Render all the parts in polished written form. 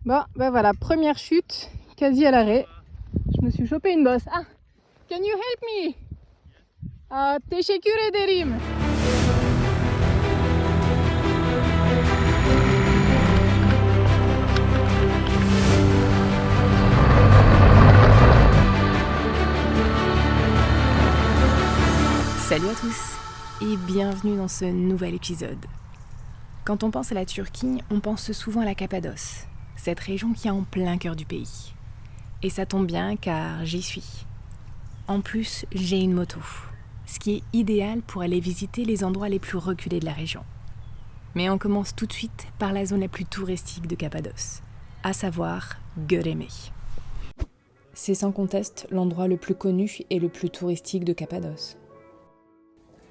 Bon, ben voilà, première chute, quasi à l'arrêt. Je me suis chopé une bosse. Ah, can you help me? Teşekkür ederim. Salut à tous et bienvenue dans ce nouvel épisode. Quand on pense à la Turquie, on pense souvent à la Cappadoce, cette région qui est en plein cœur du pays. Et ça tombe bien car j'y suis. En plus, j'ai une moto, ce qui est idéal pour aller visiter les endroits les plus reculés de la région. Mais on commence tout de suite par la zone la plus touristique de Cappadoce, à savoir Göreme. C'est sans conteste l'endroit le plus connu et le plus touristique de Cappadoce.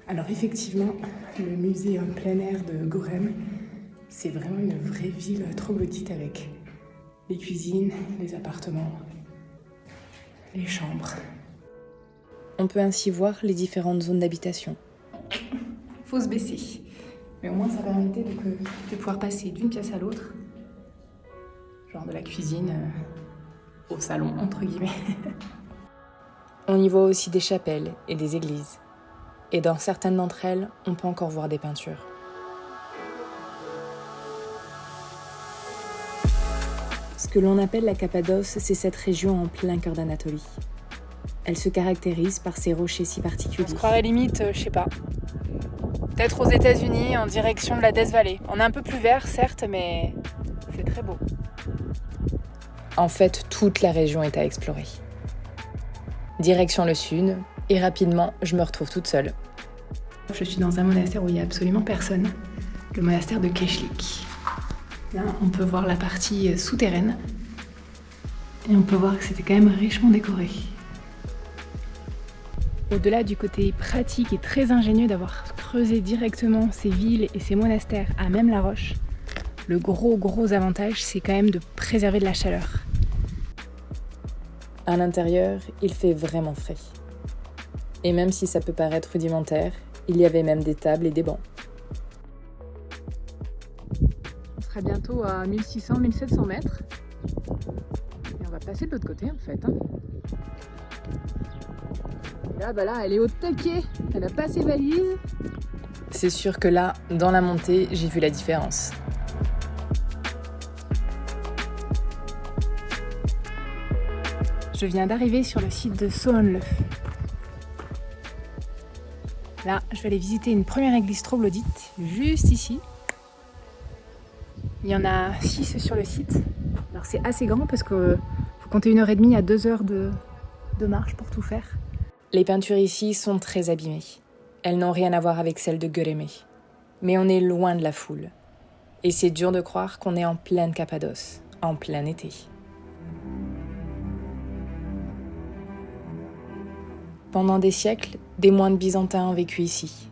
Alors effectivement, le musée en plein air de Göreme, c'est vraiment une vraie ville troglodyte avec les cuisines, les appartements, les chambres. On peut ainsi voir les différentes zones d'habitation. Faut se baisser, mais au moins ça permettait de pouvoir passer d'une pièce à l'autre, genre de la cuisine au salon entre guillemets. On y voit aussi des chapelles et des églises. Et dans certaines d'entre elles, on peut encore voir des peintures. Ce que l'on appelle la Cappadoce, c'est cette région en plein cœur d'Anatolie. Elle se caractérise par ses rochers si particuliers. On se croirait limite, je sais pas, peut-être aux États-Unis en direction de la Death Valley. On est un peu plus vert, certes, mais c'est très beau. En fait, toute la région est à explorer. Direction le sud, et rapidement, je me retrouve toute seule. Je suis dans un monastère où il n'y a absolument personne, le monastère de Keşlik. Là, on peut voir la partie souterraine, et on peut voir que c'était quand même richement décoré. Au-delà du côté pratique et très ingénieux d'avoir creusé directement ces villes et ces monastères à même la roche, le gros avantage, c'est quand même de préserver de la chaleur. À l'intérieur, il fait vraiment frais. Et même si ça peut paraître rudimentaire, il y avait même des tables et des bancs. On sera bientôt à 1600-1700 mètres. Et on va passer de l'autre côté en fait. Et là, elle est au taquet. Elle a pas ses valises. C'est sûr que là, dans la montée, j'ai vu la différence. Je viens d'arriver sur le site de Soğanlı. Là, je vais aller visiter une première église troglodyte, juste ici. Il y en a 6 sur le site. Alors c'est assez grand parce qu'il faut compter 1h30 à 2 heures de marche pour tout faire. Les peintures ici sont très abîmées. Elles n'ont rien à voir avec celles de Göreme. Mais on est loin de la foule. Et c'est dur de croire qu'on est en pleine Cappadoce, en plein été. Pendant des siècles, des moines byzantins ont vécu ici,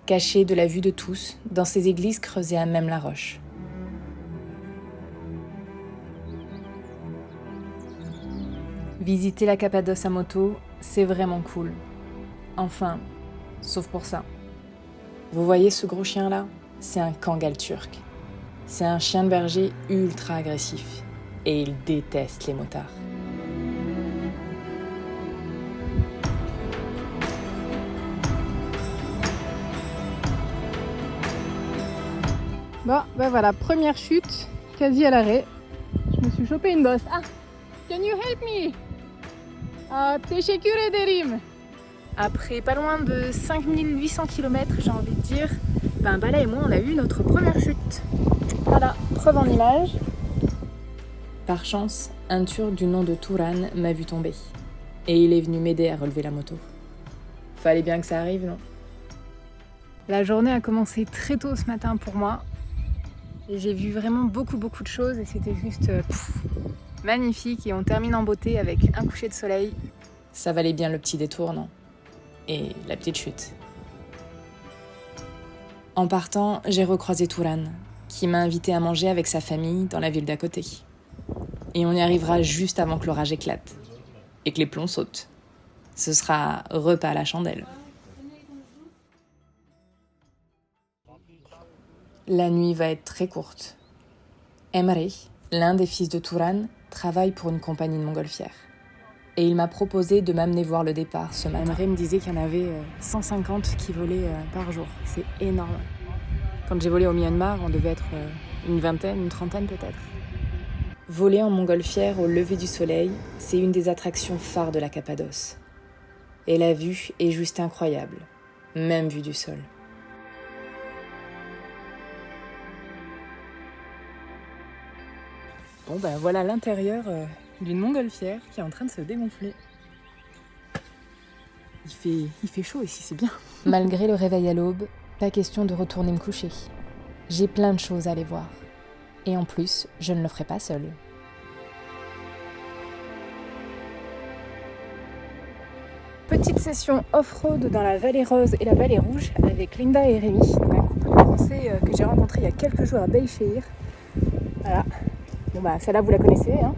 cachés de la vue de tous, dans ces églises creusées à même la roche. Visiter la Cappadoce à moto, c'est vraiment cool. Enfin, sauf pour ça. Vous voyez ce gros chien-là? C'est un Kangal turc. C'est un chien de berger ultra agressif. Et il déteste les motards. Bon, ben voilà, première chute, quasi à l'arrêt. Je me suis chopé une bosse. Ah, can you help me? Teşekkür ederim. Après pas loin de 5800 km, j'ai envie de dire, Bala et moi, on a eu notre première chute. Voilà, preuve en image. Par chance, un Turc du nom de Turan m'a vu tomber. Et il est venu m'aider à relever la moto. Fallait bien que ça arrive, non? La journée a commencé très tôt ce matin pour moi. Et j'ai vu vraiment beaucoup de choses et c'était juste magnifique. Et on termine en beauté avec un coucher de soleil. Ça valait bien le petit détour, non? Et la petite chute. En partant, j'ai recroisé Turan, qui m'a invité à manger avec sa famille dans la ville d'à côté. Et on y arrivera juste avant que l'orage éclate et que les plombs sautent. Ce sera repas à la chandelle. La nuit va être très courte. Emre, L'un des fils de Turan travaille pour une compagnie de montgolfières. Et il m'a proposé de m'amener voir le départ ce matin. Emre me disait qu'il y en avait 150 qui volaient par jour. C'est énorme. Quand j'ai volé au Myanmar, on devait être une vingtaine, une trentaine peut-être. Voler en montgolfière au lever du soleil, c'est une des attractions phares de la Cappadoce. Et la vue est juste incroyable, même vue du sol. Bon ben voilà l'intérieur d'une montgolfière qui est en train de se dégonfler. Il fait chaud ici, c'est bien. Malgré le réveil à l'aube, pas question de retourner me coucher. J'ai plein de choses à aller voir. Et en plus, je ne le ferai pas seule. Petite session off-road dans la Vallée Rose et la Vallée Rouge avec Linda et Rémi, un couple français que j'ai rencontré il y a quelques jours à Beï-Chehir. Voilà. Bon bah celle-là vous la connaissez, hein.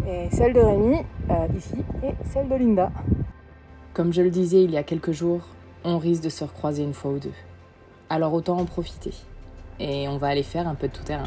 Et celle de Rémi, ici, et celle de Linda. Comme je le disais il y a quelques jours, on risque de se recroiser une fois ou deux. Alors autant en profiter. Et on va aller faire un peu de tout-terrain.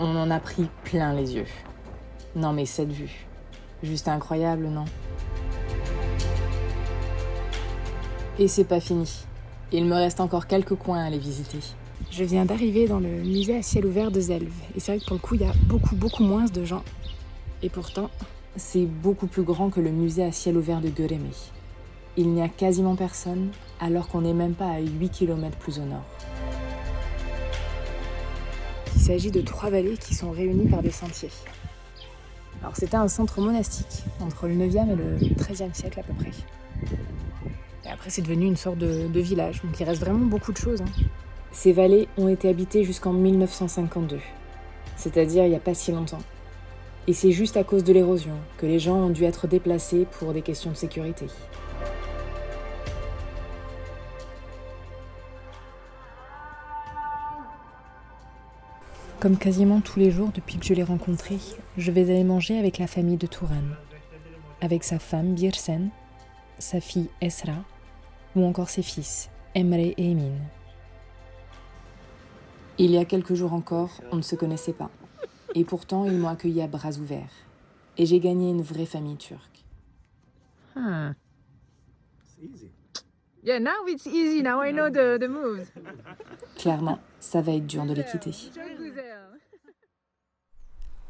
On en a pris plein les yeux. Non mais cette vue, juste incroyable, non? Et c'est pas fini. Il me reste encore quelques coins à aller visiter. Je viens d'arriver dans le musée à ciel ouvert de Zelv. Et c'est vrai que pour le coup, il y a beaucoup moins de gens. Et pourtant, c'est beaucoup plus grand que le musée à ciel ouvert de Göreme. Il n'y a quasiment personne, alors qu'on n'est même pas à 8 km plus au nord. Il s'agit de 3 vallées qui sont réunies par des sentiers. Alors c'était un centre monastique, entre le 9e et le 13e siècle à peu près. Et après c'est devenu une sorte de village, donc il reste vraiment beaucoup de choses. Ces vallées ont été habitées jusqu'en 1952, c'est-à-dire il n'y a pas si longtemps. Et c'est juste à cause de l'érosion que les gens ont dû être déplacés pour des questions de sécurité. Comme quasiment tous les jours depuis que je l'ai rencontré, je vais aller manger avec la famille de Turan, avec sa femme Birsen, sa fille Esra, ou encore ses fils Emre et Emin. Il y a quelques jours encore, on ne se connaissait pas, et pourtant ils m'ont accueilli à bras ouverts, et j'ai gagné une vraie famille turque. Yeah, now it's easy. Now I know the moves. Clairement, ça va être dur de les quitter.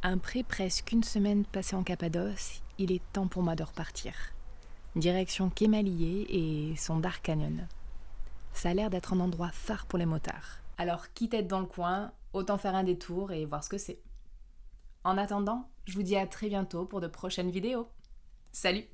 Après presque une semaine passée en Cappadoce, il est temps pour moi de repartir. Direction Kémalié et son Dark Canyon. Ça a l'air d'être un endroit phare pour les motards. Alors quitte à être dans le coin, autant faire un détour et voir ce que c'est. En attendant, je vous dis à très bientôt pour de prochaines vidéos. Salut!